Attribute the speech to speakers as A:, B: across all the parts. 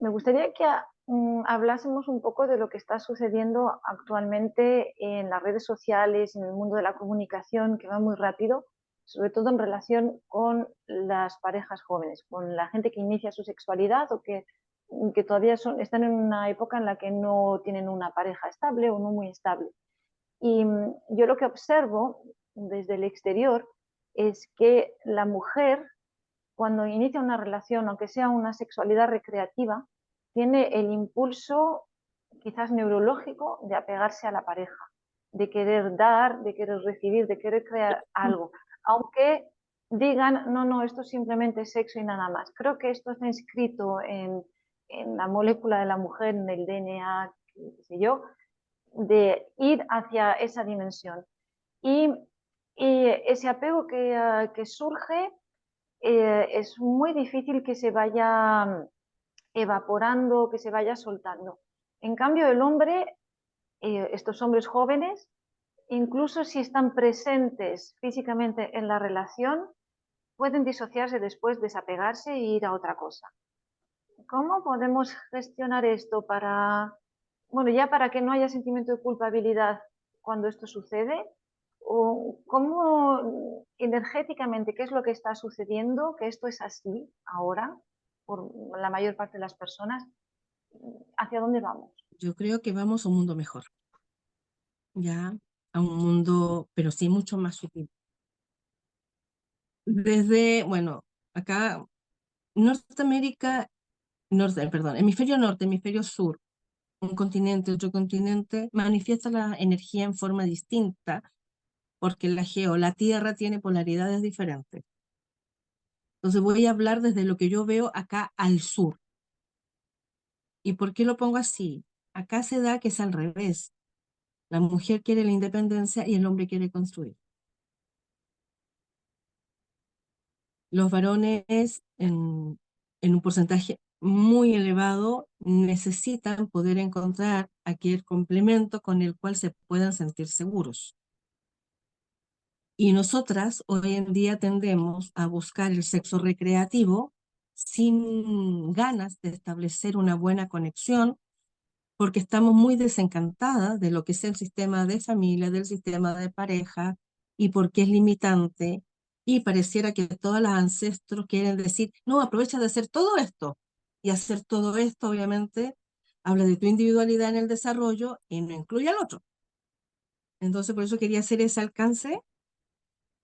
A: Me gustaría que hablásemos un poco de lo que está sucediendo actualmente en las redes sociales, en el mundo de la comunicación, que va muy rápido, sobre todo en relación con las parejas jóvenes, con la gente que inicia su sexualidad o que todavía están en una época en la que no tienen una pareja estable o no muy estable. Y yo lo que observo desde el exterior es que la mujer, cuando inicia una relación, aunque sea una sexualidad recreativa, tiene el impulso quizás neurológico de apegarse a la pareja, de querer dar, de querer recibir, de querer crear algo, aunque digan, no, no, esto es simplemente sexo y nada más. Creo que esto está inscrito en la molécula de la mujer, en el DNA, qué sé yo, de ir hacia esa dimensión. Y, y ese apego que surge es muy difícil que se vaya evaporando, que se vaya soltando. En cambio, el hombre, estos hombres jóvenes, incluso si están presentes físicamente en la relación, pueden disociarse después, desapegarse e ir a otra cosa. ¿Cómo podemos gestionar esto para, bueno, ya para que no haya sentimiento de culpabilidad cuando esto sucede? ¿O cómo energéticamente, qué es lo que está sucediendo? Que esto es así ahora por la mayor parte de las personas. ¿Hacia dónde vamos?
B: Yo creo que vamos a un mundo mejor, ya, a un mundo, pero sí mucho más sutil. Desde, bueno, acá, Norteamérica, perdón, hemisferio norte, hemisferio sur, un continente, otro continente, manifiesta la energía en forma distinta, porque la Tierra tiene polaridades diferentes. Entonces voy a hablar desde lo que yo veo acá al sur. ¿Y por qué lo pongo así? Acá se da que es al revés. La mujer quiere la independencia y el hombre quiere construir. Los varones en un porcentaje muy elevado necesitan poder encontrar aquel complemento con el cual se puedan sentir seguros. Y nosotras hoy en día tendemos a buscar el sexo recreativo sin ganas de establecer una buena conexión porque estamos muy desencantadas de lo que es el sistema de familia, del sistema de pareja, y porque es limitante, y pareciera que todos los ancestros quieren decir, no, aprovecha de hacer todo esto, y hacer todo esto obviamente habla de tu individualidad en el desarrollo y no incluye al otro. Entonces por eso quería hacer ese alcance,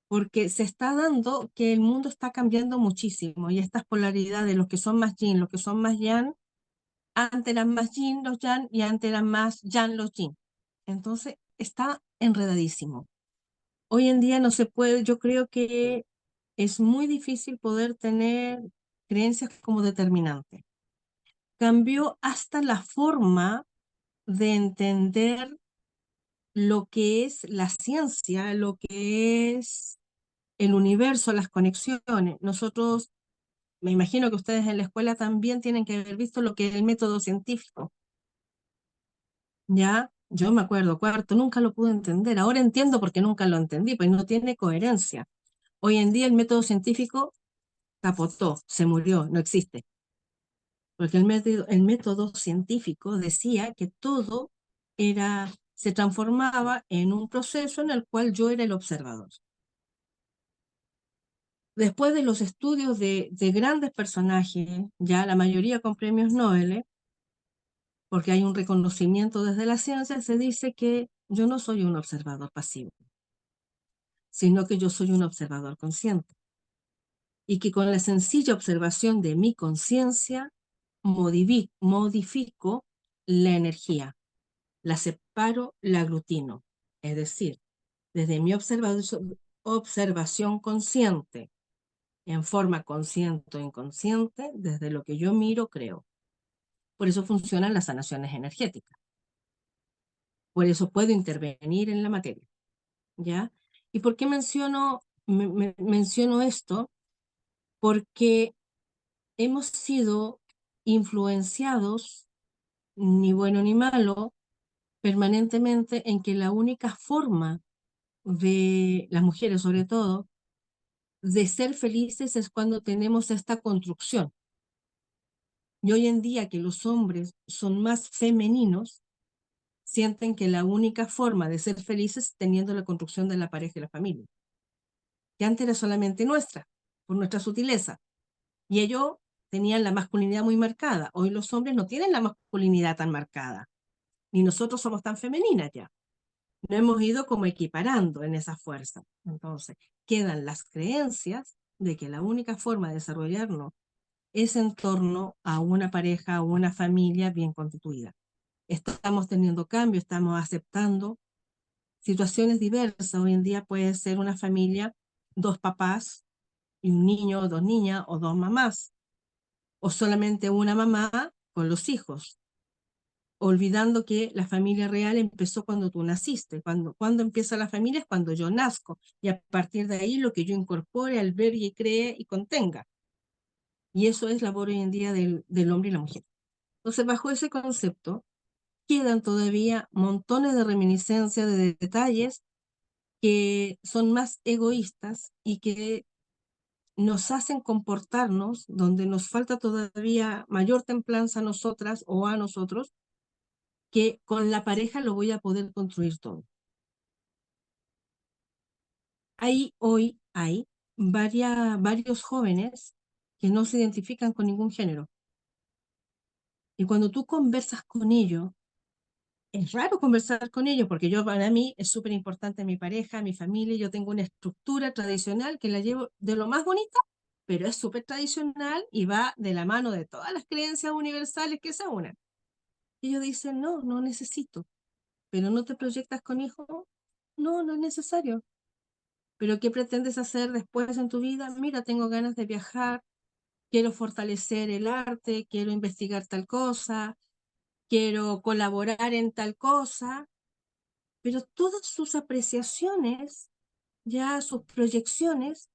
B: porque se está dando que el mundo está cambiando muchísimo, y estas polaridades, los que son más yin, los que son más yang, antes eran más yin los yang y antes eran más yang los yin. Entonces está enredadísimo. Hoy en día no se puede, yo creo que es muy difícil poder tener creencias como determinantes. Cambió hasta la forma de entender lo que es la ciencia, lo que es el universo, las conexiones. Nosotros, me imagino que ustedes en la escuela también tienen que haber visto lo que es el método científico. Ya, yo me acuerdo, cuarto, nunca lo pude entender. Ahora entiendo porque nunca lo entendí, pues no tiene coherencia. Hoy en día el método científico capotó, se murió, no existe. Porque el método científico decía que todo se transformaba en un proceso en el cual yo era el observador. Después de los estudios de grandes personajes, ya la mayoría con premios Nobel, porque hay un reconocimiento desde la ciencia, se dice que yo no soy un observador pasivo, sino que yo soy un observador consciente y que con la sencilla observación de mi conciencia modifico la energía, la separo, la aglutino. Es decir, desde mi observación consciente, en forma consciente o inconsciente, desde lo que yo miro, creo. Por eso funcionan las sanaciones energéticas. Por eso puedo intervenir en la materia. ¿Ya? ¿Y por qué menciono esto? Porque hemos sido influenciados, ni bueno ni malo, permanentemente en que la única forma de las mujeres, sobre todo, de ser felices es cuando tenemos esta construcción. Y hoy en día que los hombres son más femeninos, sienten que la única forma de ser felices es teniendo la construcción de la pareja y la familia, que antes era solamente nuestra, por nuestra sutileza. Y ellos tenían la masculinidad muy marcada. Hoy los hombres no tienen la masculinidad tan marcada, ni nosotros somos tan femeninas ya. No hemos ido como equiparando en esa fuerza. Entonces, quedan las creencias de que la única forma de desarrollarnos es en torno a una pareja o una familia bien constituida. Estamos teniendo cambios, estamos aceptando situaciones diversas. Hoy en día puede ser una familia, dos papás y un niño o dos niñas o dos mamás, o solamente una mamá con los hijos, olvidando que la familia real empezó cuando tú naciste. Cuando empieza la familia es cuando yo nazco, y a partir de ahí lo que yo incorpore, albergue, cree y contenga. Y eso es labor hoy en día del hombre y la mujer. Entonces, bajo ese concepto, quedan todavía montones de reminiscencias, de detalles que son más egoístas y que nos hacen comportarnos donde nos falta todavía mayor templanza a nosotras o a nosotros, que con la pareja lo voy a poder construir todo. Hoy hay varios jóvenes que no se identifican con ningún género. Y cuando tú conversas con ellos, es raro conversar con ellos, porque para mí es súper importante mi pareja, mi familia, yo tengo una estructura tradicional que la llevo de lo más bonita, pero es súper tradicional y va de la mano de todas las creencias universales que se unen. Y ellos dicen, no, no necesito. ¿Pero no te proyectas con hijos? No, no es necesario. ¿Pero qué pretendes hacer después en tu vida? Mira, tengo ganas de viajar, quiero fortalecer el arte, quiero investigar tal cosa, quiero colaborar en tal cosa, pero todas sus apreciaciones, ya sus proyecciones,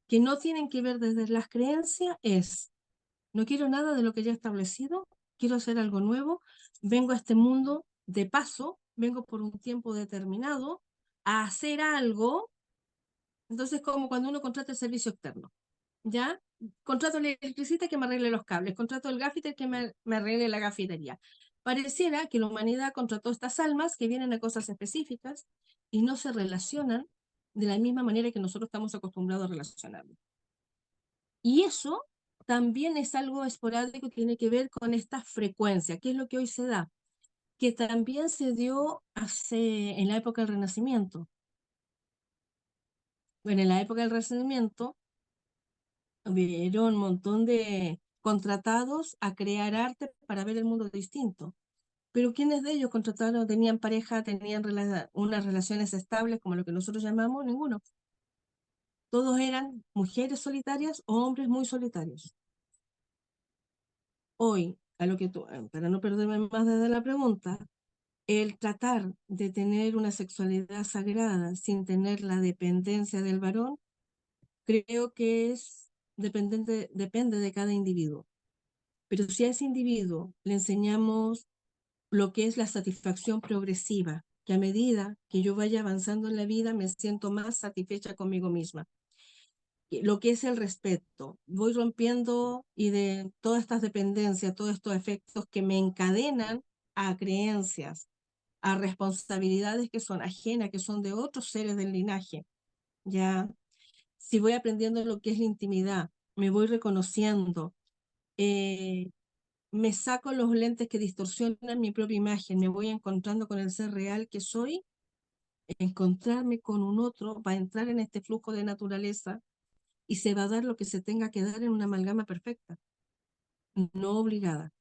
B: que no tienen que ver desde las creencias, no quiero nada de lo que ya he establecido, quiero hacer algo nuevo, vengo a este mundo de paso, vengo por un tiempo determinado a hacer algo. Entonces, como cuando uno contrata el servicio externo, ¿ya? Contrato al electricista que me arregle los cables, contrato al gaffiter que me arregle la gafitería. Pareciera que la humanidad contrató estas almas que vienen a cosas específicas y no se relacionan de la misma manera que nosotros estamos acostumbrados a relacionarnos. Y eso también es algo esporádico que tiene que ver con esta frecuencia, que es lo que hoy se da, que también se dio en la época del Renacimiento. Bueno, en la época del Renacimiento hubieron un montón de contratados a crear arte para ver el mundo distinto. Pero ¿quiénes de ellos contrataron, tenían pareja, tenían unas relaciones estables, como lo que nosotros llamamos? Ninguno. Todos eran mujeres solitarias o hombres muy solitarios. Hoy, para no perderme más desde la pregunta, el tratar de tener una sexualidad sagrada sin tener la dependencia del varón, creo que depende de cada individuo. Pero si a ese individuo le enseñamos lo que es la satisfacción progresiva, que a medida que yo vaya avanzando en la vida me siento más satisfecha conmigo misma, lo que es el respeto, voy rompiendo y de todas estas dependencias, todos estos efectos que me encadenan a creencias, a responsabilidades que son ajenas, que son de otros seres del linaje. Ya, si voy aprendiendo lo que es la intimidad, me voy reconociendo, eh, me saco los lentes que distorsionan mi propia imagen, me voy encontrando con el ser real que soy, encontrarme con un otro va a entrar en este flujo de naturaleza y se va a dar lo que se tenga que dar en una amalgama perfecta, no obligada,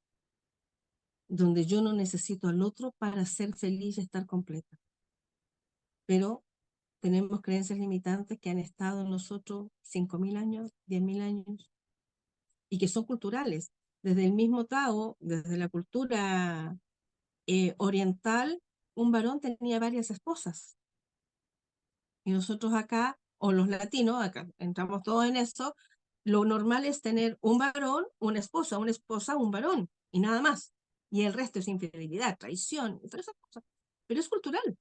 B: donde yo no necesito al otro para ser feliz y estar completa. Pero tenemos creencias limitantes que han estado en nosotros 5.000 años, 10.000 años, y que son culturales. Desde el mismo Tao, desde la cultura oriental, un varón tenía varias esposas. Y nosotros acá, o los latinos, acá entramos todos en eso, lo normal es tener un varón, una esposa, un varón, y nada más. Y el resto es infidelidad, traición, y todas esas cosas. Pero es cultural.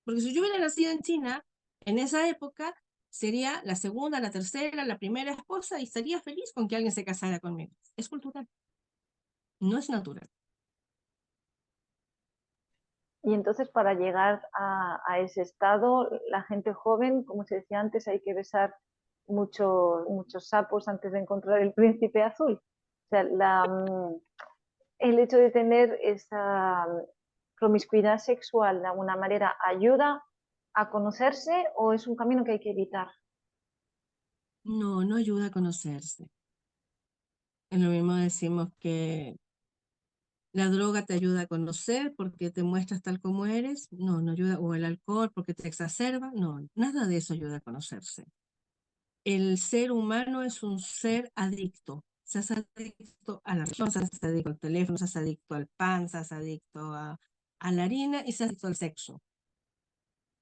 B: Porque si yo hubiera nacido en China, en esa época, sería la segunda, la tercera, la primera esposa y estaría feliz con que alguien se casara conmigo. Es cultural. no es natural.
A: Y entonces para llegar a ese estado, la gente joven, como se decía antes, hay que besar muchos sapos antes de encontrar el príncipe azul. O sea, el hecho de tener esa promiscuidad sexual de alguna manera ayuda a conocerse o es un camino que hay que evitar.
B: No, no ayuda a conocerse. En lo mismo decimos que la droga te ayuda a conocer porque te muestras tal como eres. No, no ayuda. O el alcohol porque te exacerba. No, nada de eso ayuda a conocerse. El ser humano es un ser adicto. Se hace adicto a la religión, se hace adicto al teléfono, se hace adicto al pan, se hace adicto a la harina y se hace adicto al sexo.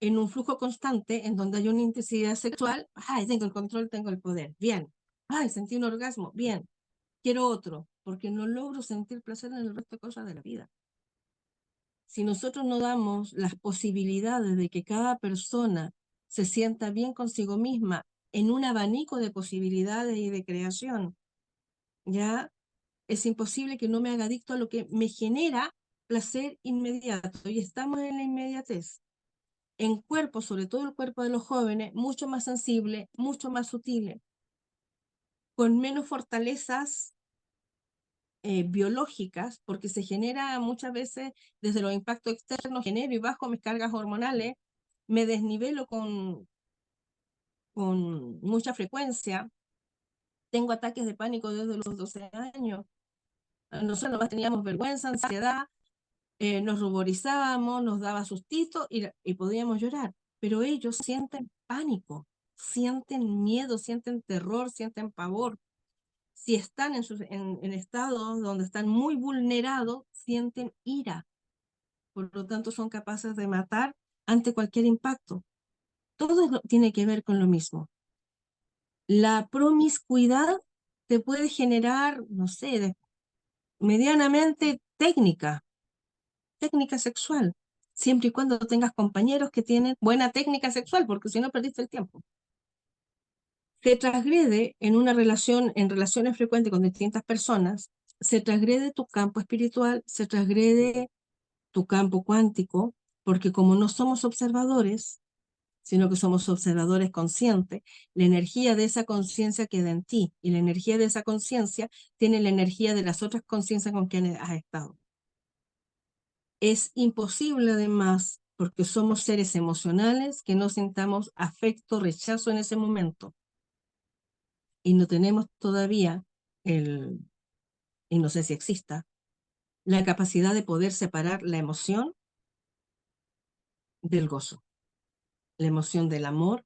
B: En un flujo constante en donde hay una intensidad sexual, ay, tengo el control, tengo el poder, bien. Ay, sentí un orgasmo, bien. Quiero otro, porque no logro sentir placer en el resto de cosas de la vida. Si nosotros no damos las posibilidades de que cada persona se sienta bien consigo misma en un abanico de posibilidades y de creación, ya es imposible que no me haga adicto a lo que me genera placer inmediato. Y estamos en la inmediatez. En cuerpos, sobre todo el cuerpo de los jóvenes, mucho más sensible, mucho más sutil, con menos fortalezas biológicas, porque se genera muchas veces desde los impactos externos, genero y bajo mis cargas hormonales, me desnivelo con mucha frecuencia, tengo ataques de pánico desde los 12 años. Nosotros nomás teníamos vergüenza, ansiedad, nos ruborizábamos, nos daba sustito y podíamos llorar, pero ellos sienten pánico, sienten miedo, sienten terror, sienten pavor. Si están en estados donde están muy vulnerados, sienten ira. Por lo tanto, son capaces de matar ante cualquier impacto. Todo tiene que ver con lo mismo. La promiscuidad te puede generar, no sé, medianamente técnica sexual, siempre y cuando tengas compañeros que tienen buena técnica sexual, porque si no perdiste el tiempo. Se transgrede en una relación, en relaciones frecuentes con distintas personas, se transgrede tu campo espiritual, se transgrede tu campo cuántico, porque como no somos observadores, sino que somos observadores conscientes, la energía de esa conciencia queda en ti, y la energía de esa conciencia tiene la energía de las otras conciencias con quienes has estado. Es imposible además, porque somos seres emocionales, que no sintamos afecto, rechazo en ese momento, y no tenemos todavía y no sé si exista, la capacidad de poder separar la emoción del gozo, la emoción del amor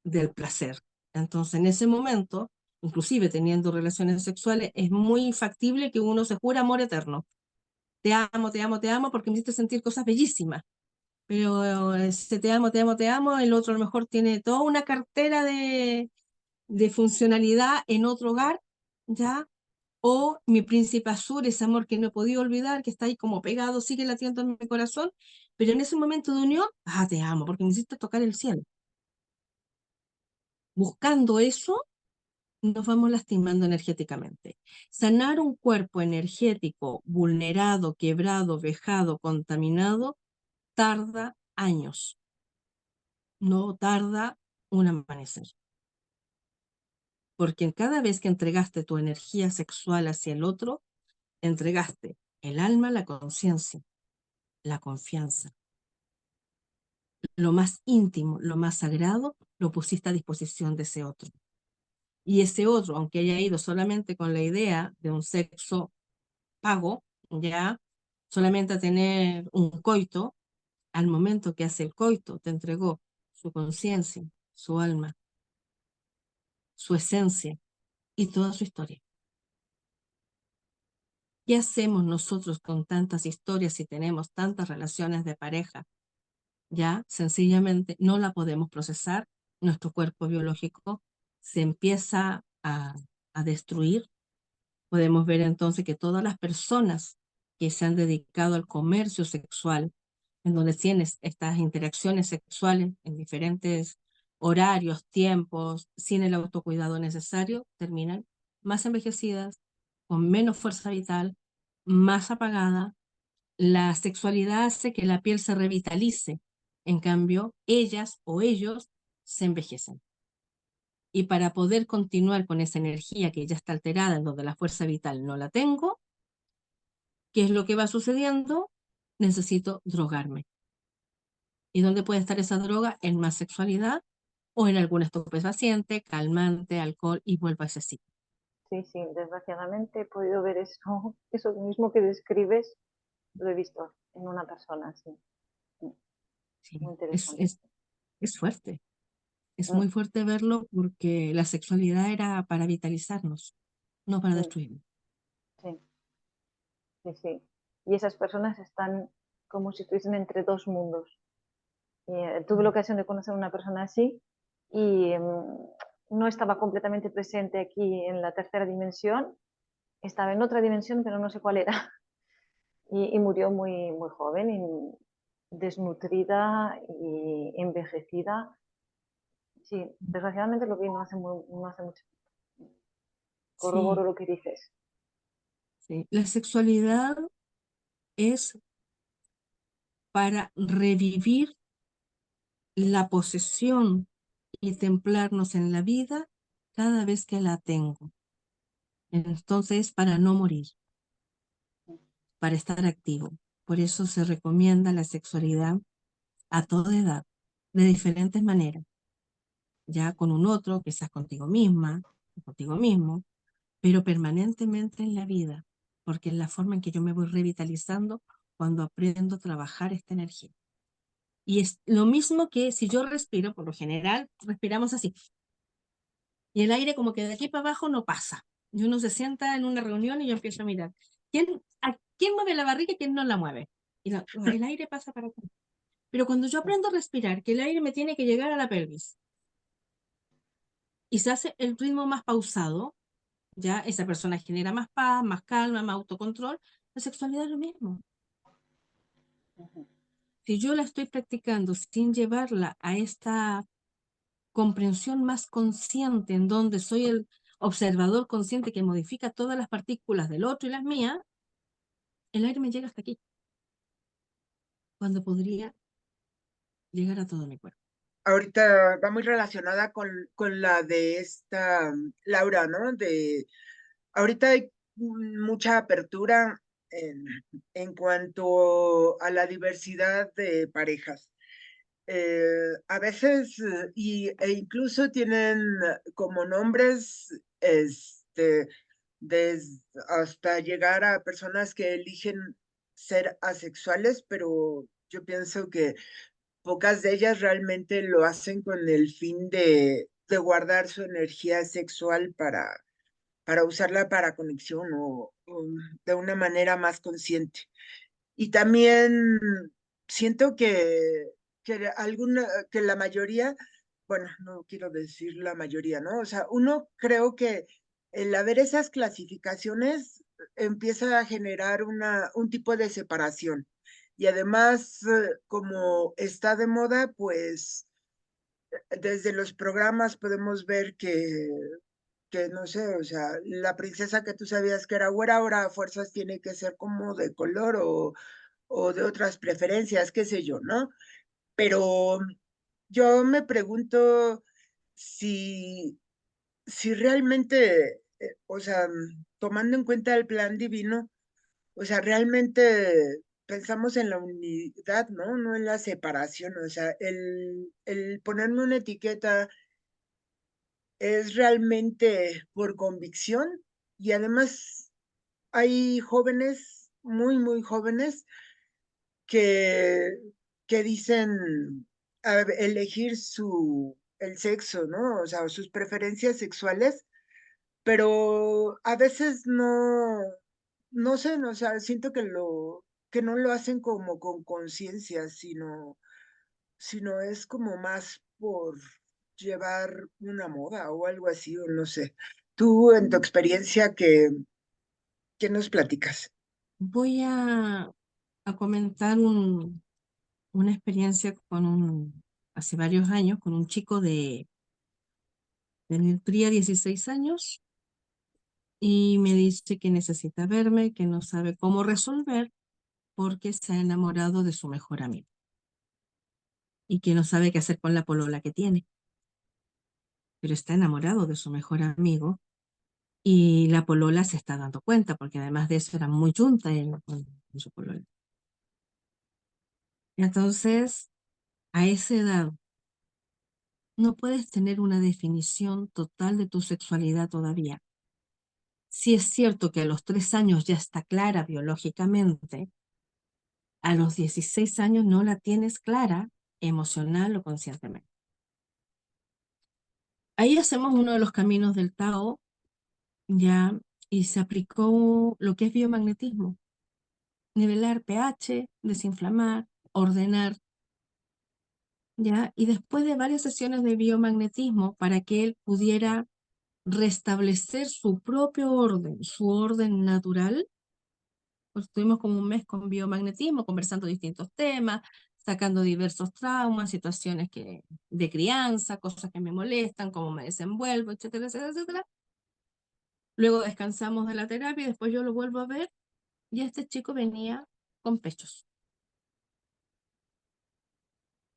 B: del placer. Entonces, en ese momento, inclusive teniendo relaciones sexuales, es muy factible que uno se jure amor eterno. Te amo, te amo, te amo, porque me hiciste sentir cosas bellísimas. Pero ese te amo, te amo, te amo, el otro a lo mejor tiene toda una cartera de funcionalidad en otro hogar, ¿ya? O mi príncipe azul, ese amor que no he podido olvidar, que está ahí como pegado, sigue latiendo en mi corazón, pero en ese momento de unión, te amo, porque me hiciste tocar el cielo. Buscando eso, nos vamos lastimando energéticamente. Sanar un cuerpo energético vulnerado, quebrado, vejado, contaminado, tarda años, no tarda un amanecer. Porque cada vez que entregaste tu energía sexual hacia el otro, entregaste el alma, la conciencia, la confianza. Lo más íntimo, lo más sagrado, lo pusiste a disposición de ese otro. Y ese otro, aunque haya ido solamente con la idea de un sexo pago, ya solamente a tener un coito, al momento que hace el coito, te entregó su conciencia, su alma, su esencia y toda su historia. ¿Qué hacemos nosotros con tantas historias si tenemos tantas relaciones de pareja? Ya sencillamente no la podemos procesar, nuestro cuerpo biológico se empieza a destruir. Podemos ver entonces que todas las personas que se han dedicado al comercio sexual, en donde tienes estas interacciones sexuales en diferentes horarios, tiempos, sin el autocuidado necesario, terminan más envejecidas, con menos fuerza vital, más apagada. La sexualidad hace que la piel se revitalice. En cambio, ellas o ellos se envejecen. Y para poder continuar con esa energía que ya está alterada, en donde la fuerza vital no la tengo, ¿qué es lo que va sucediendo? Necesito drogarme. ¿Y dónde puede estar esa droga? En más sexualidad o en algún estupefaciente, calmante, alcohol, y vuelvo a ese ciclo.
A: Sí, sí, desgraciadamente he podido ver eso, eso mismo que describes, lo he visto en una persona, sí.
B: Sí,
A: Muy interesante.
B: es fuerte. Es
A: Mm,
B: muy fuerte verlo porque la sexualidad era para vitalizarnos, no para
A: mm,
B: destruirnos.
A: sí, sí, sí. Y esas personas están como si estuviesen entre dos mundos. Y, tuve la ocasión de conocer a una persona así y no estaba completamente presente aquí en la tercera dimensión, estaba en otra dimensión, pero no sé cuál era. Y murió muy, muy joven, y desnutrida y envejecida. Sí, desgraciadamente lo vi no hace mucho. Corroboro
B: Sí,
A: lo que dices.
B: sí. La sexualidad es para revivir la posesión y templarnos en la vida cada vez que la tengo. Entonces, para no morir, para estar activo. Por eso se recomienda la sexualidad a toda edad, de diferentes maneras, ya con un otro, quizás contigo misma, contigo mismo, pero permanentemente en la vida, porque es la forma en que yo me voy revitalizando cuando aprendo a trabajar esta energía. Y es lo mismo que si yo respiro, por lo general, respiramos así, y el aire como que de aquí para abajo no pasa. Y uno se sienta en una reunión y yo empiezo a mirar, ¿quién mueve la barriga y quién no la mueve? Y el aire pasa para acá. Pero cuando yo aprendo a respirar, que el aire me tiene que llegar a la pelvis, y se hace el ritmo más pausado, ya esa persona genera más paz, más calma, más autocontrol. La sexualidad es lo mismo. Si yo la estoy practicando sin llevarla a esta comprensión más consciente, en donde soy el observador consciente que modifica todas las partículas del otro y las mías, el aire me llega hasta aquí, cuando podría llegar a todo mi cuerpo.
C: Ahorita va muy relacionada con la de esta Laura, ¿no? Ahorita hay mucha apertura en, en cuanto a la diversidad de parejas. A veces, e incluso tienen como nombres, hasta llegar a personas que eligen ser asexuales, pero yo pienso que pocas de ellas realmente lo hacen con el fin de guardar su energía sexual para usarla para conexión o de una manera más consciente. Y también siento que la mayoría, bueno, no quiero decir la mayoría, ¿no? O sea, uno creo que el haber esas clasificaciones empieza a generar un tipo de separación. Y además, como está de moda, pues desde los programas podemos ver que no sé, o sea, la princesa que tú sabías que era güera, ahora a fuerzas tiene que ser como de color o de otras preferencias, qué sé yo, ¿no? Pero yo me pregunto si, si realmente, o sea, tomando en cuenta el plan divino, o sea, realmente pensamos en la unidad, ¿no? No en la separación, o sea, el ponerme una etiqueta es realmente por convicción y además hay jóvenes, muy, muy jóvenes, que, que dicen elegir el sexo, ¿no? O sea, sus preferencias sexuales, pero a veces no sé, no, o sea, siento que no lo hacen como con conciencia, sino es como más por llevar una moda o algo así, o no sé. Tú, en tu experiencia, ¿qué nos platicas?
B: Voy a comentar una experiencia hace varios años con un chico tendría 16 años, y me dice que necesita verme, que no sabe cómo resolver porque se ha enamorado de su mejor amigo y que no sabe qué hacer con la polola que tiene, pero está enamorado de su mejor amigo y la polola se está dando cuenta porque además de eso era muy yunta él con su polola. Entonces, a esa edad, no puedes tener una definición total de tu sexualidad todavía. Si es cierto que a los 3 años ya está clara biológicamente, a los 16 años no la tienes clara emocional o conscientemente. Ahí hacemos uno de los caminos del Tao, ya, y se aplicó lo que es biomagnetismo. Nivelar pH, desinflamar, ordenar, ya, y después de varias sesiones de biomagnetismo para que él pudiera restablecer su propio orden, su orden natural. Pues estuvimos como un mes con biomagnetismo, conversando distintos temas, sacando diversos traumas, situaciones de crianza, cosas que me molestan, cómo me desenvuelvo, etcétera, etcétera, etcétera. Luego descansamos de la terapia y después yo lo vuelvo a ver y este chico venía con pechos.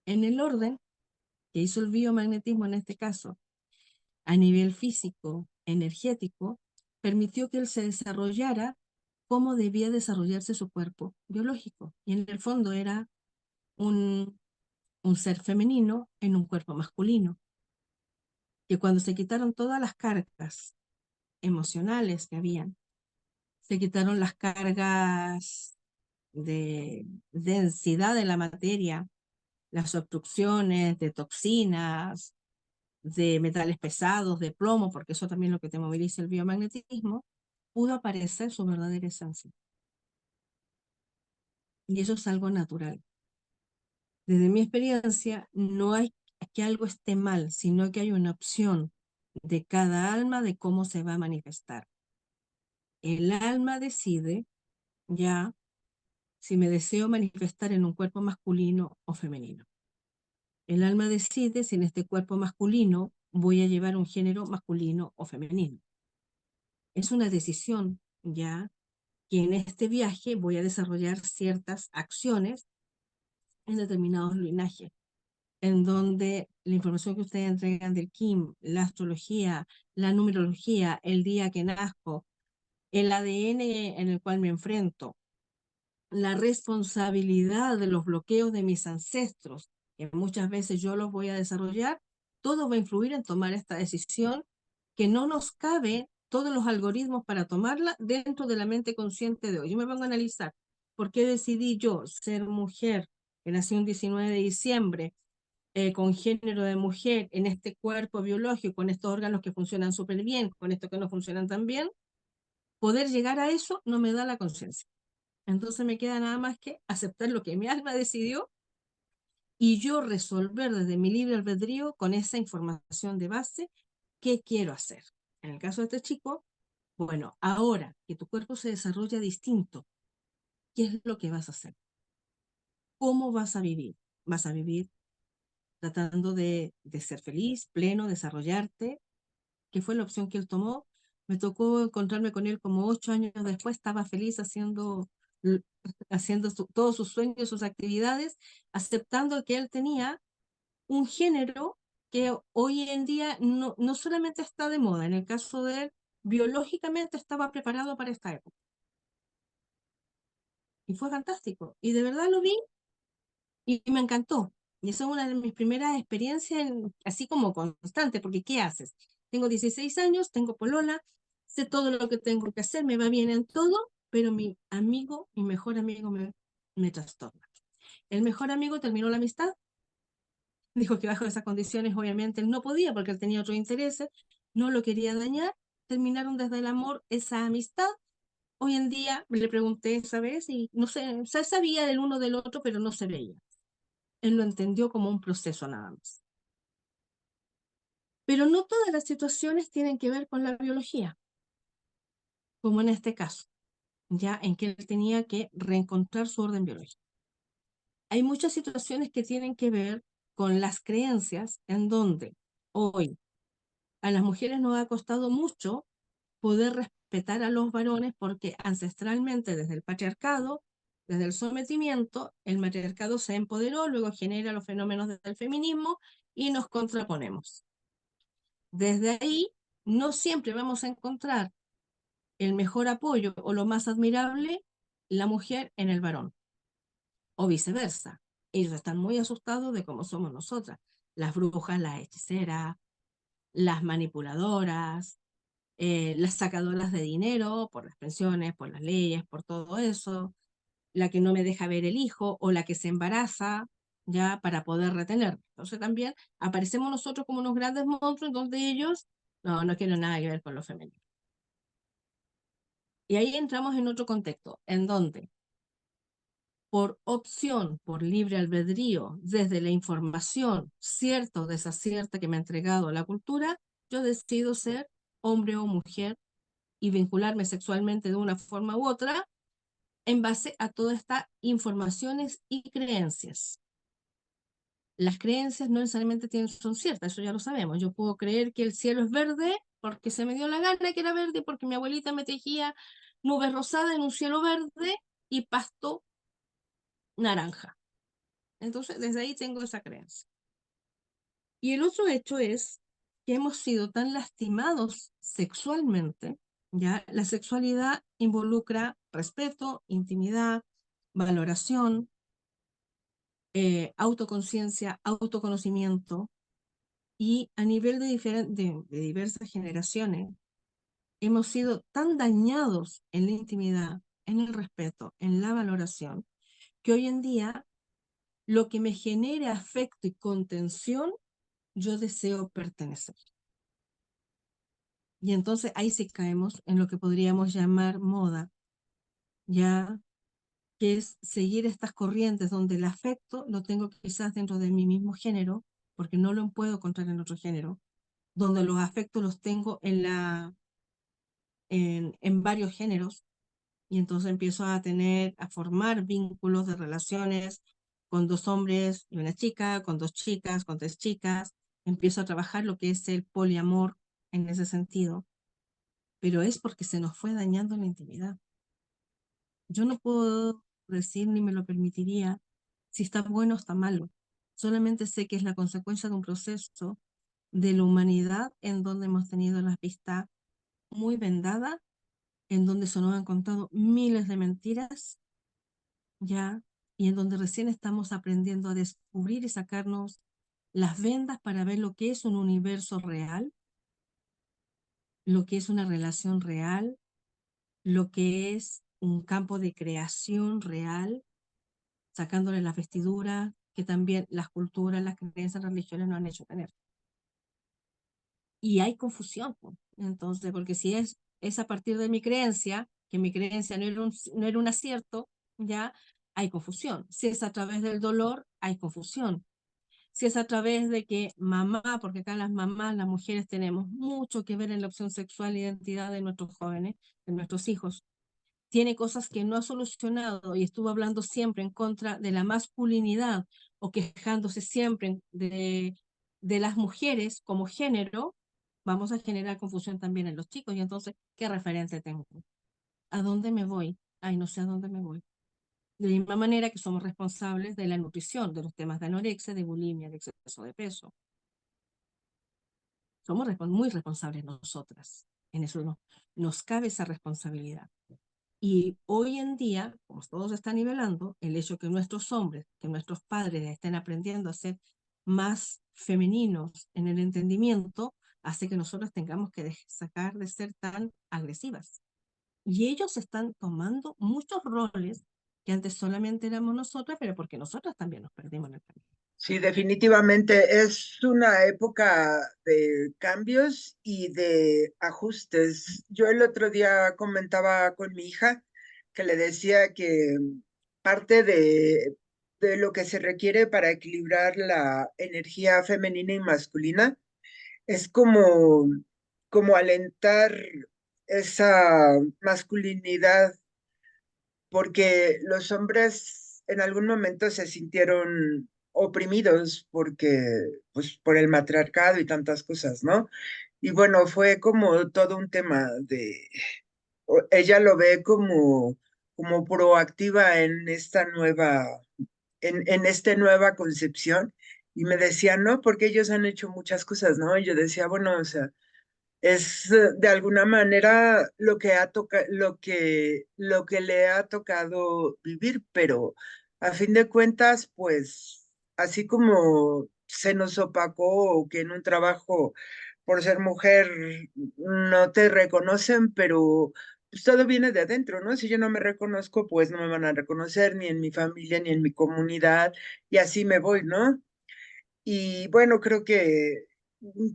B: En el orden que hizo el biomagnetismo en este caso, a nivel físico, energético, permitió que él se desarrollara cómo debía desarrollarse su cuerpo biológico. Y en el fondo era un ser femenino en un cuerpo masculino. Que cuando se quitaron todas las cargas emocionales que habían, se quitaron las cargas de densidad de la materia, las obstrucciones de toxinas, de metales pesados, de plomo, porque eso también es lo que te moviliza el biomagnetismo, pudo aparecer su verdadera esencia. Y eso es algo natural. Desde mi experiencia, no hay que algo esté mal, sino que hay una opción de cada alma de cómo se va a manifestar. El alma decide ya si me deseo manifestar en un cuerpo masculino o femenino. El alma decide si en este cuerpo masculino voy a llevar un género masculino o femenino. Es una decisión ya que en este viaje voy a desarrollar ciertas acciones en determinados linajes, en donde la información que ustedes entregan del Kim, la astrología, la numerología, el día que nazco, el ADN en el cual me enfrento, la responsabilidad de los bloqueos de mis ancestros, que muchas veces yo los voy a desarrollar, todo va a influir en tomar esta decisión que no nos cabe todos los algoritmos para tomarla dentro de la mente consciente de hoy. Yo me pongo a analizar por qué decidí yo ser mujer, que nací un 19 de diciembre, con género de mujer, en este cuerpo biológico, con estos órganos que funcionan súper bien, con estos que no funcionan tan bien, poder llegar a eso no me da la conciencia. Entonces me queda nada más que aceptar lo que mi alma decidió y yo resolver desde mi libre albedrío con esa información de base qué quiero hacer. En el caso de este chico, bueno, ahora que tu cuerpo se desarrolla distinto, ¿qué es lo que vas a hacer? ¿Cómo vas a vivir? ¿Vas a vivir tratando de ser feliz, pleno, desarrollarte? ¿Qué fue la opción que él tomó? Me tocó encontrarme con él como 8 años después, estaba feliz haciendo todos sus sueños, sus actividades, aceptando que él tenía un género que hoy en día no solamente está de moda, en el caso de él, biológicamente estaba preparado para esta época. Y fue fantástico. Y de verdad lo vi y me encantó. Y esa es una de mis primeras experiencias, así como constante, porque ¿qué haces? Tengo 16 años, tengo polola, sé todo lo que tengo que hacer, me va bien en todo, pero mi mejor amigo me trastorna. El mejor amigo terminó la amistad, dijo que bajo esas condiciones obviamente él no podía porque él tenía otros intereses, no lo quería dañar, terminaron desde el amor esa amistad. Hoy en día le pregunté esa vez y no sé, se sabía del uno del otro, pero no se veía. Él lo entendió como un proceso nada más. Pero no todas las situaciones tienen que ver con la biología, como en este caso, ya en que él tenía que reencontrar su orden biológico. Hay muchas situaciones que tienen que ver con las creencias en donde hoy a las mujeres nos ha costado mucho poder respetar a los varones, porque ancestralmente desde el patriarcado, desde el sometimiento, el matriarcado se empoderó, luego genera los fenómenos del feminismo y nos contraponemos. Desde ahí no siempre vamos a encontrar el mejor apoyo o lo más admirable la mujer en el varón, o viceversa. Ellos están muy asustados de cómo somos nosotras, las brujas, las hechiceras, las manipuladoras, las sacadoras de dinero por las pensiones, por las leyes, por todo eso, la que no me deja ver el hijo o la que se embaraza ya para poder retener. Entonces también aparecemos nosotros como unos grandes monstruos donde ellos no quieren nada que ver con lo femenino. Y ahí entramos en otro contexto, en donde por opción, por libre albedrío, desde la información cierta o desacierta que me ha entregado la cultura, yo decido ser hombre o mujer y vincularme sexualmente de una forma u otra en base a todas estas informaciones y creencias. Las creencias no necesariamente son ciertas, eso ya lo sabemos. Yo puedo creer que el cielo es verde porque se me dio la gana que era verde, porque mi abuelita me tejía nubes rosadas en un cielo verde y pasto naranja. Entonces, desde ahí tengo esa creencia. Y el otro hecho es que hemos sido tan lastimados sexualmente, ¿ya? La sexualidad involucra respeto, intimidad, valoración, autoconciencia, autoconocimiento, y a nivel de diversas generaciones, hemos sido tan dañados en la intimidad, en el respeto, en la valoración, que hoy en día lo que me genere afecto y contención, yo deseo pertenecer. Y entonces ahí sí caemos en lo que podríamos llamar moda, ya que es seguir estas corrientes donde el afecto lo tengo quizás dentro de mi mismo género, porque no lo puedo encontrar en otro género, donde los afectos los tengo en varios géneros, y entonces empiezo a formar vínculos de relaciones con dos hombres y una chica, con dos chicas, con tres chicas, empiezo a trabajar lo que es el poliamor en ese sentido, pero es porque se nos fue dañando la intimidad. Yo no puedo decir ni me lo permitiría si está bueno o está malo, solamente sé que es la consecuencia de un proceso de la humanidad en donde hemos tenido las vistas muy vendadas, en donde se nos han contado miles de mentiras, ya, y en donde recién estamos aprendiendo a descubrir y sacarnos las vendas para ver lo que es un universo real, lo que es una relación real, lo que es un campo de creación real, sacándole las vestiduras que también las culturas, las creencias, las religiones nos han hecho tener. Y hay confusión, pues. Entonces, porque si es a partir de mi creencia, que mi creencia no era un acierto, ya hay confusión. Si es a través del dolor, hay confusión. Si es a través de que mamá, porque acá las mamás, las mujeres tenemos mucho que ver en la opción sexual e identidad de nuestros jóvenes, de nuestros hijos, tiene cosas que no ha solucionado y estuvo hablando siempre en contra de la masculinidad o quejándose siempre de las mujeres como género, vamos a generar confusión también en los chicos. Y entonces, ¿qué referente tengo? ¿A dónde me voy? Ay, no sé a dónde me voy. De la misma manera que somos responsables de la nutrición, de los temas de anorexia, de bulimia, de exceso de peso. Somos muy responsables nosotras. En eso nos cabe esa responsabilidad. Y hoy en día, como todo se está nivelando, el hecho que nuestros hombres, que nuestros padres estén aprendiendo a ser más femeninos en el entendimiento, hace que nosotros tengamos que sacar de ser tan agresivas. Y ellos están tomando muchos roles que antes solamente éramos nosotras, pero porque nosotras también nos perdimos en el camino.
C: Sí, definitivamente es una época de cambios y de ajustes. Yo el otro día comentaba con mi hija que le decía que parte de lo que se requiere para equilibrar la energía femenina y masculina es como alentar esa masculinidad, porque los hombres en algún momento se sintieron oprimidos porque, pues, por el matriarcado y tantas cosas, ¿no? Y bueno, fue como todo un tema ella lo ve como proactiva en esta en esta nueva concepción. Y me decía, no, porque ellos han hecho muchas cosas, ¿no? Y yo decía, bueno, o sea, es de alguna manera lo que le ha tocado vivir, pero a fin de cuentas, pues, así como se nos opacó que en un trabajo por ser mujer no te reconocen, pero pues todo viene de adentro, ¿no? Si yo no me reconozco, pues no me van a reconocer ni en mi familia ni en mi comunidad, y así me voy, ¿no? Y bueno, creo que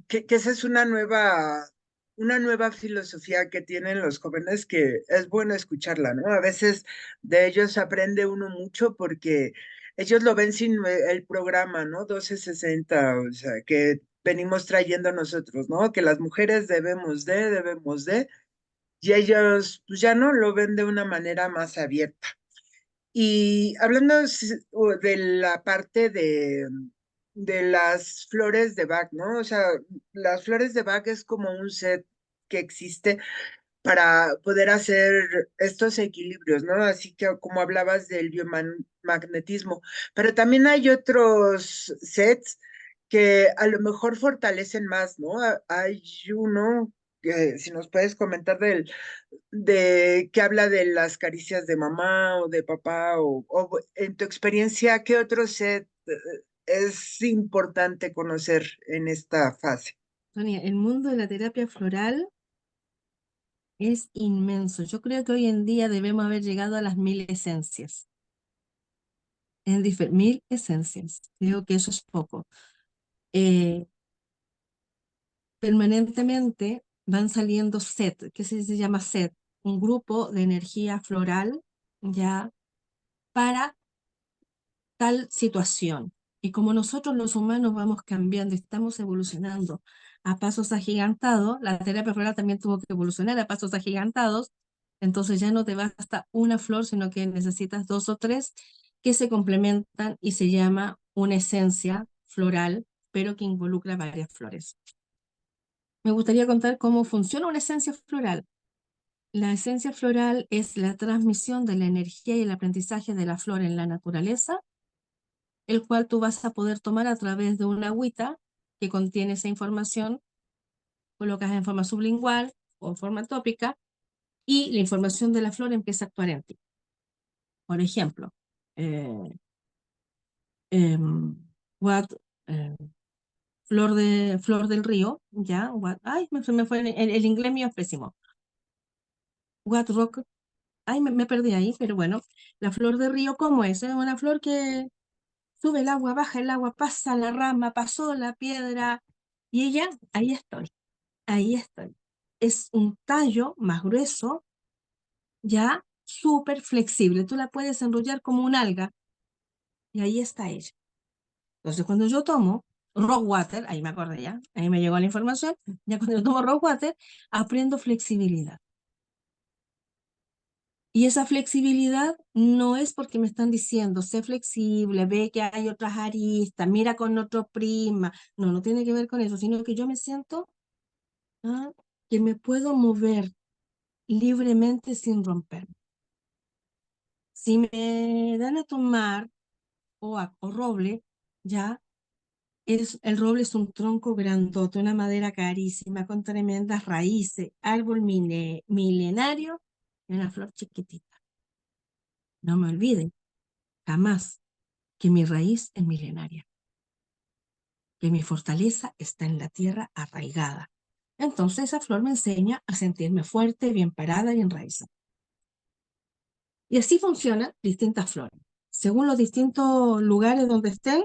C: esa es una nueva filosofía que tienen los jóvenes que es bueno escucharla, ¿no? A veces de ellos aprende uno mucho porque ellos lo ven sin el programa, ¿no? 1260, o sea, que venimos trayendo nosotros, ¿no? Que las mujeres debemos de, y ellos pues ya no lo ven de una manera más abierta. Y hablando de la parte de las flores de Bach, ¿no? O sea, las flores de Bach es como un set que existe para poder hacer estos equilibrios, ¿no? Así que como hablabas del biomagnetismo, pero también hay otros sets que a lo mejor fortalecen más, ¿no? Hay uno que si nos puedes comentar de que habla de las caricias de mamá o de papá, o en tu experiencia, ¿qué otro set es importante conocer en esta fase?
B: Sonia, el mundo de la terapia floral es inmenso. Yo creo que hoy en día debemos haber llegado a las 1000 esencias. 1000 esencias. Creo que eso es poco. Eh, Permanentemente van saliendo set. ¿Qué se llama set? Un grupo de energía floral ya para tal situación. Y como nosotros los humanos vamos cambiando, estamos evolucionando a pasos agigantados, la terapia floral también tuvo que evolucionar a pasos agigantados, entonces ya no te basta una flor, sino que necesitas 2 o 3 que se complementan y se llama una esencia floral, pero que involucra varias flores. Me gustaría contar cómo funciona una esencia floral. La esencia floral es la transmisión de la energía y el aprendizaje de la flor en la naturaleza, el cual tú vas a poder tomar a través de una agüita que contiene esa información, colocas en forma sublingual o en forma tópica, y la información de la flor empieza a actuar en ti. Por ejemplo, eh, em, what, eh, flor del río, ya, ay, se me fue, el inglés mío es pésimo. What rock, ay, me perdí ahí, pero bueno, la flor del río, ¿cómo es? Es una flor que sube el agua, baja el agua, pasa la rama, pasó la piedra, y ella, ahí estoy. Ahí está. Es un tallo más grueso, ya súper flexible. Tú la puedes enrollar como un alga y ahí está ella. Entonces, cuando yo tomo rock water, ahí me acordé ya, ahí me llegó la información, ya cuando yo tomo rock water, aprendo flexibilidad. Y esa flexibilidad no es porque me están diciendo, sé flexible, ve que hay otras aristas, mira con otro prisma. No, no tiene que ver con eso, sino que yo me siento que me puedo mover libremente sin romper. Si me dan a tomar o roble, ya el roble es un tronco grandote, una madera carísima, con tremendas raíces, árbol milenario y una flor chiquitita. No me olviden jamás que mi raíz es milenaria, que mi fortaleza está en la tierra arraigada. Entonces esa flor me enseña a sentirme fuerte, bien parada y enraizada. Y así funcionan distintas flores. Según los distintos lugares donde estén,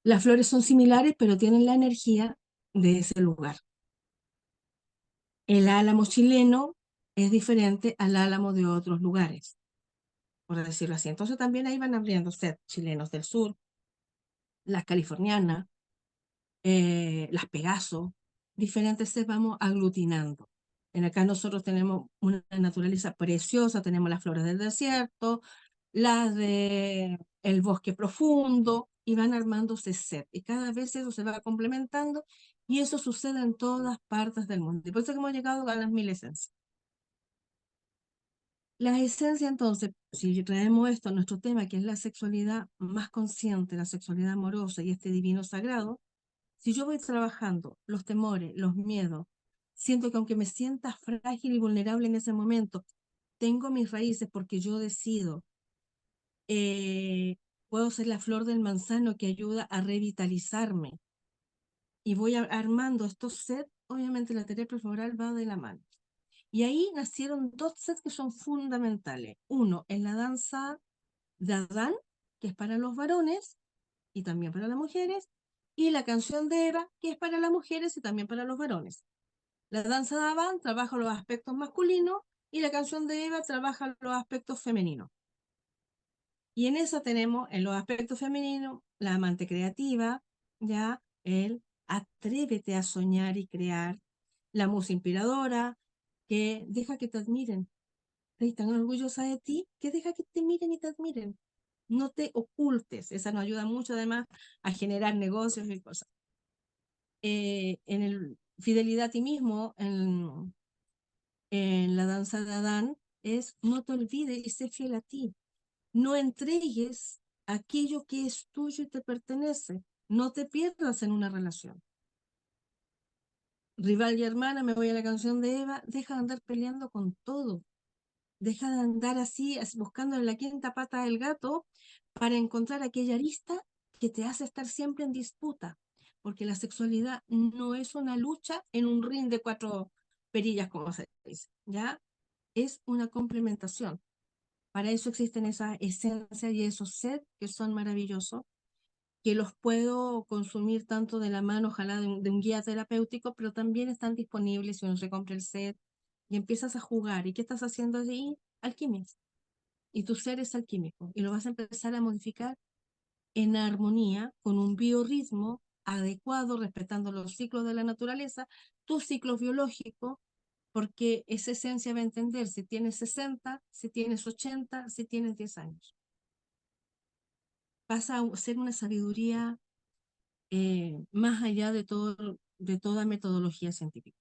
B: las flores son similares, pero tienen la energía de ese lugar. El álamo chileno es diferente al álamo de otros lugares, por decirlo así. Entonces también ahí van abriéndose chilenos del sur, las californianas, las Pegaso, diferentes se vamos aglutinando. En acá nosotros tenemos una naturaleza preciosa, tenemos las flores del desierto, las de el bosque profundo, y van armándose set. Y cada vez eso se va complementando Y eso sucede en todas partes del mundo. Y por eso que hemos llegado a las 1000 esencias. La esencia, entonces, si traemos esto a nuestro tema, que es la sexualidad más consciente, la sexualidad amorosa y este divino sagrado, si yo voy trabajando los temores, los miedos, siento que aunque me sienta frágil y vulnerable en ese momento, tengo mis raíces porque yo decido, puedo ser la flor del manzano que ayuda a revitalizarme y voy armando estos sets, obviamente la terapia floral va de la mano. Y ahí nacieron dos sets que son fundamentales. Uno es la danza de Adán, que es para los varones y también para las mujeres, y la canción de Eva, que es para las mujeres y también para los varones. La danza de Adán trabaja los aspectos masculinos y la canción de Eva trabaja los aspectos femeninos. Y en eso tenemos, en los aspectos femeninos, la amante creativa, ya el atrévete a soñar y crear, la musa inspiradora, que deja que te admiren, estoy tan orgullosa de ti, que deja que te miren y te admiren. No te ocultes, esa nos ayuda mucho además a generar negocios y cosas. En el fidelidad a ti mismo, en la danza de Adán, es no te olvides y sé fiel a ti. No entregues aquello que es tuyo y te pertenece. No te pierdas en una relación. Rival y hermana, me voy a la canción de Eva, deja de andar peleando con todo. Deja de andar así buscando en la quinta pata del gato para encontrar aquella arista que te hace estar siempre en disputa. Porque la sexualidad no es una lucha en un ring de 4 perillas, como se dice, ¿ya? Es una complementación. Para eso existen esas esencias y esos sets que son maravillosos, que los puedo consumir tanto de la mano, ojalá de un guía terapéutico, pero también están disponibles si uno se compra el set y empiezas a jugar. ¿Y qué estás haciendo allí? Alquimia. Y tu ser es alquímico y lo vas a empezar a modificar en armonía con un biorritmo adecuado, respetando los ciclos de la naturaleza, tu ciclo biológico, porque esa esencia va a entender si tienes 60, si tienes 80, si tienes 10 años. Pasa a ser una sabiduría más allá de toda metodología científica.